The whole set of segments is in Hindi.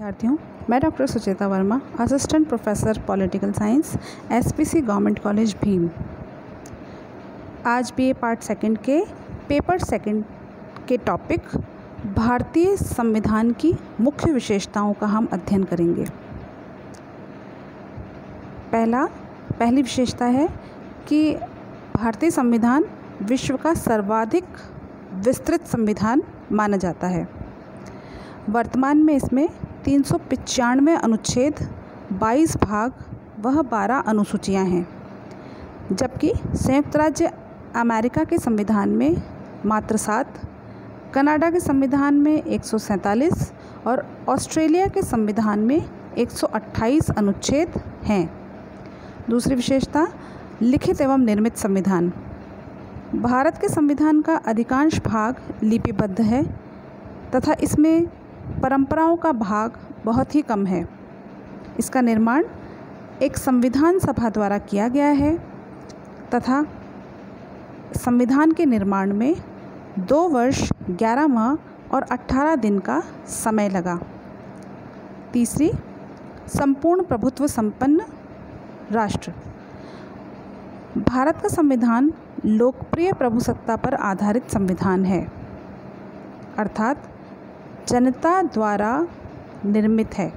विद्यार्थियों, मैं doctor Sucheta Verma, assistant professor political science, SPC government college Bhim. आज बीए पार्ट सेकंड के पेपर सेकंड के टॉपिक भारतीय संविधान की मुख्य विशेषताओं का हम अध्ययन करेंगे। पहली विशेषता है कि भारतीय संविधान विश्व का सर्वाधिक विस्तृत संविधान माना जाता है। वर्तमान में इसमें 395 अनुच्छेद, 22 भाग वह 12 अनुसूचियां हैं, जबकि संयुक्त राज्य अमेरिका के संविधान में मात्र 7, कनाडा के संविधान में 147 और ऑस्ट्रेलिया के संविधान में 128 अनुच्छेद हैं। दूसरी विशेषता, लिखित एवं निर्मित संविधान। भारत के संविधान का अधिकांश भाग लिपिबद्ध है तथा इसमें परंपराओं का भाग बहुत ही कम है। इसका निर्माण एक संविधान सभा द्वारा किया गया है तथा संविधान के निर्माण में 2 वर्ष 11 माह और 18 दिन का समय लगा। तीसरी, संपूर्ण प्रभुत्व संपन्न राष्ट्र। भारत का संविधान लोकप्रिय प्रभुसत्ता पर आधारित संविधान है, अर्थात जनता द्वारा निर्मित है।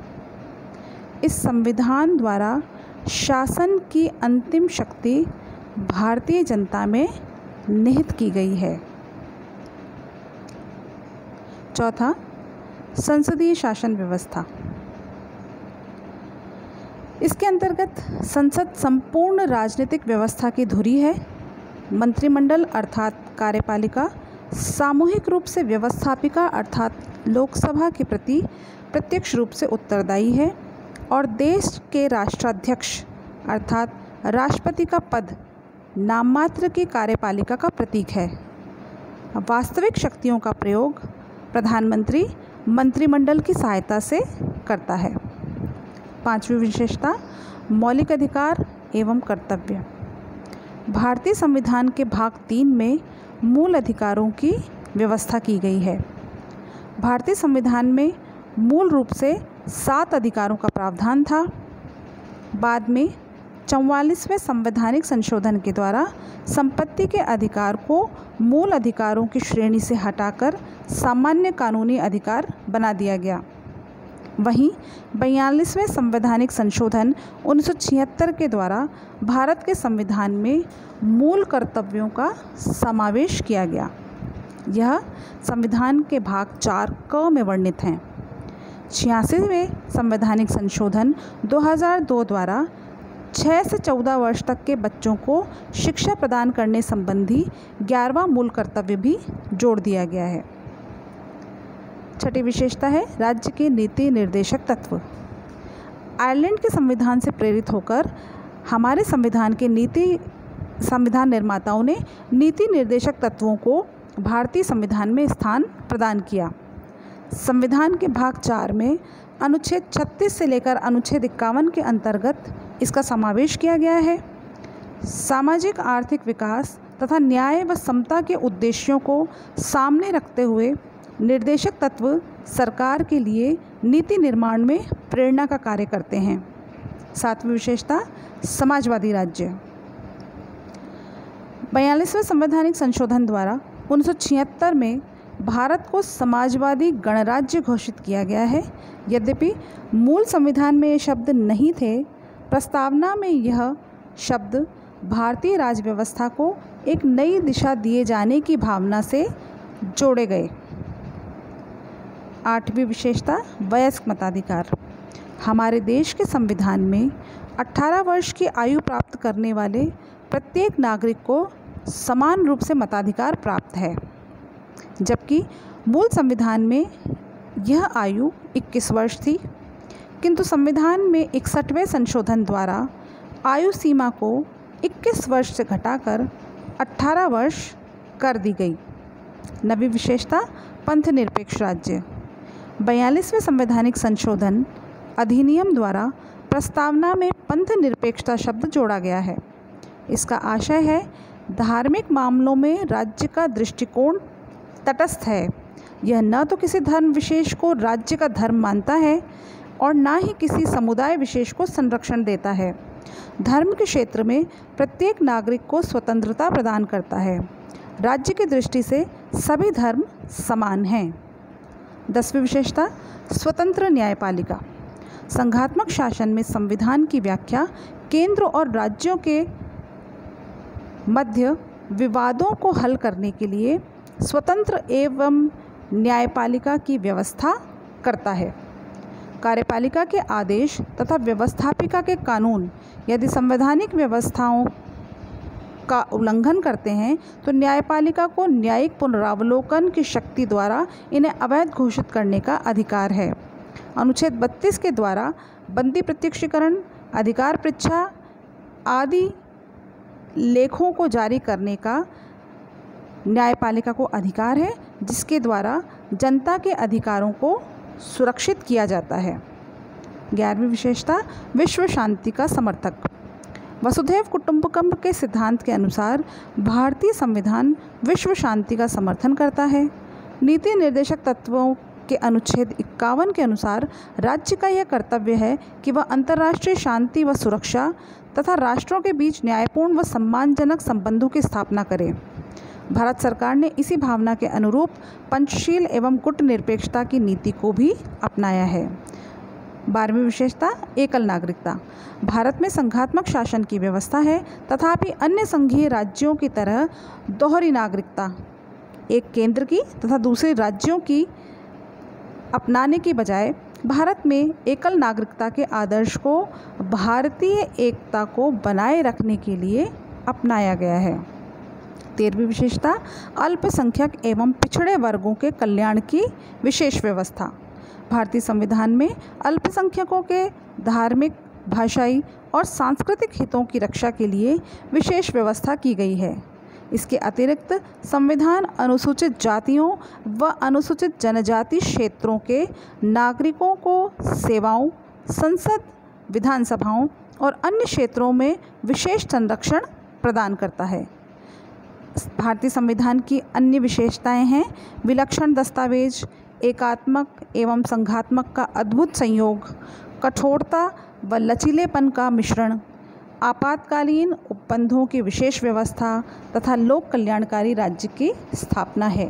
इस संविधान द्वारा शासन की अंतिम शक्ति भारतीय जनता में निहित की गई है। चौथा, संसदीय शासन व्यवस्था। इसके अंतर्गत संसद संपूर्ण राजनीतिक व्यवस्था की धुरी है। मंत्रिमंडल अर्थात कार्यपालिका सामूहिक रूप से व्यवस्थापिका अर्थात लोकसभा के प्रति प्रत्यक्ष रूप से उत्तरदायी है और देश के राष्ट्राध्यक्ष अर्थात राष्ट्रपति का पद नाममात्र की कार्यपालिका का प्रतीक है। वास्तविक शक्तियों का प्रयोग प्रधानमंत्री मंत्रिमंडल की सहायता से करता है। पांचवी विशेषता, मौलिक अधिकार एवं कर्तव्य। भारतीय संविधान के भाग 3 में मूल अधिकारों की व्यवस्था की गई है। भारतीय संविधान में मूल रूप से 7 अधिकारों का प्रावधान था। बाद में 44वें संवैधानिक संशोधन के द्वारा संपत्ति के अधिकार को मूल अधिकारों की श्रेणी से हटाकर सामान्य कानूनी अधिकार बना दिया गया। वहीं 42वें संवैधानिक संशोधन 1976 के द्वारा भारत के संविधान में मूल कर्तव्यों का समावेश किया गया। यह संविधान के भाग 4 क में वर्णित हैं। 86वें संवैधानिक संशोधन 2002 द्वारा 6 से 14 वर्ष तक के बच्चों को शिक्षा प्रदान करने संबंधी 11वां मूल कर्तव्य भी जोड़ दिया गया है। छठी विशेषता है राज्य के नीति निर्देशक तत्व। आयरलैंड के संविधान से प्रेरित होकर हमारे संविधान निर्माताओं ने नीति निर्देशक तत्वों को भारतीय संविधान में स्थान प्रदान किया। संविधान के भाग 4 में अनुच्छेद 36 से लेकर अनुच्छेद 51 के अंतर्गत इसका समावेश किया गया है। सामाजिक आर्थिक विकास तथा न्याय व समता के उद्देश्यों को सामने रखते हुए निर्देशक तत्व सरकार के लिए नीति निर्माण में प्रेरणा का कार्य करते हैं। सातवीं विशेषता, समाजवादी राज्य। 42वें संवैधानिक संशोधन द्वारा 1976 में भारत को समाजवादी गणराज्य घोषित किया गया है। यद्यपि मूल संविधान में ये शब्द नहीं थे, प्रस्तावना में यह शब्द भारतीय राज व्यवस्था को एक नई दिशा दिए जाने की भावना से जोड़े गए। 8वीं विशेषता, वयस्क मताधिकार। हमारे देश के संविधान में 18 वर्ष की आयु प्राप्त करने वाले प्रत्येक नागरिक को समान रूप से मताधिकार प्राप्त है, जबकि मूल संविधान में यह आयु 21 वर्ष थी, किंतु संविधान में 61वें संशोधन द्वारा आयु सीमा को 21 वर्ष से घटाकर 18 वर्ष कर दी गई। 9वीं विशेषता, पंथ निरपेक्ष राज्य। 42वें संवैधानिक संशोधन अधिनियम द्वारा प्रस्तावना में पंथ निरपेक्षता शब्द जोड़ा गया है। इसका आशय है धार्मिक मामलों में राज्य का दृष्टिकोण तटस्थ है यह न तो किसी धर्म विशेष को राज्य का धर्म मानता है और न ही किसी समुदाय विशेष को संरक्षण देता है। धर्म के क्षेत्र में प्रत्येक नागरिक को स्वतंत्रता प्रदान करता है। राज्य की दृष्टि से सभी धर्म समान हैं। 10वीं विशेषता, स्वतंत्र न्यायपालिका। संघात्मक शासन में संविधान की व्याख्या केंद्र और राज्यों के मध्य विवादों को हल करने के लिए स्वतंत्र एवं न्यायपालिका की व्यवस्था करता है। कार्यपालिका के आदेश तथा व्यवस्थापिका के कानून यदि संवैधानिक व्यवस्थाओं का उल्लंघन करते हैं तो न्यायपालिका को न्यायिक पुनरावलोकन की शक्ति द्वारा इन्हें अवैध घोषित करने का अधिकार है। अनुच्छेद 32 के द्वारा बंदी प्रत्यक्षीकरण, अधिकार परीक्षा आदि लेखों को जारी करने का न्यायपालिका को अधिकार है, जिसके द्वारा जनता के अधिकारों को सुरक्षित किया जाता है। 11वीं विशेषता, विश्व शांति का समर्थक। वसुधैव कुटुंबकम के सिद्धांत के अनुसार भारतीय संविधान विश्व शांति का समर्थन करता है। नीति निर्देशक तत्वों के अनुच्छेद 51 के अनुसार राज्य का यह कर्तव्य है कि वह अंतर्राष्ट्रीय शांति व सुरक्षा तथा राष्ट्रों के बीच न्यायपूर्ण व सम्मानजनक संबंधों की स्थापना करे। भारत सरकार ने इसी भावना के अनुरूप पंचशील एवं गुटनिरपेक्षता की नीति को भी अपनाया है। 12वीं विशेषता, एकल नागरिकता। भारत में संघात्मक शासन की व्यवस्था है, तथापि अन्य संघीय राज्यों की तरह दोहरी नागरिकता, एक केंद्र की तथा दूसरे राज्यों की अपनाने की बजाय भारत में एकल नागरिकता के आदर्श को भारतीय एकता को बनाए रखने के लिए अपनाया गया है। 13वीं विशेषता, अल्पसंख्यक एवं पिछड़े वर्गों के कल्याण की विशेष व्यवस्था। भारतीय संविधान में अल्पसंख्यकों के धार्मिक, भाषाई और सांस्कृतिक हितों की रक्षा के लिए विशेष व्यवस्था की गई है। इसके अतिरिक्त संविधान अनुसूचित जातियों व अनुसूचित जनजाति क्षेत्रों के नागरिकों को सेवाओं, संसद, विधानसभाओं और अन्य क्षेत्रों में विशेष संरक्षण प्रदान करता है। भारतीय संविधान की अन्य विशेषताएं हैं विलक्षण दस्तावेज, एकात्मक एवं संघात्मक का अद्भुत संयोग, कठोरता व लचीलेपन का मिश्रण, आपातकालीन उपबंधों की विशेष व्यवस्था तथा लोक कल्याणकारी राज्य की स्थापना है।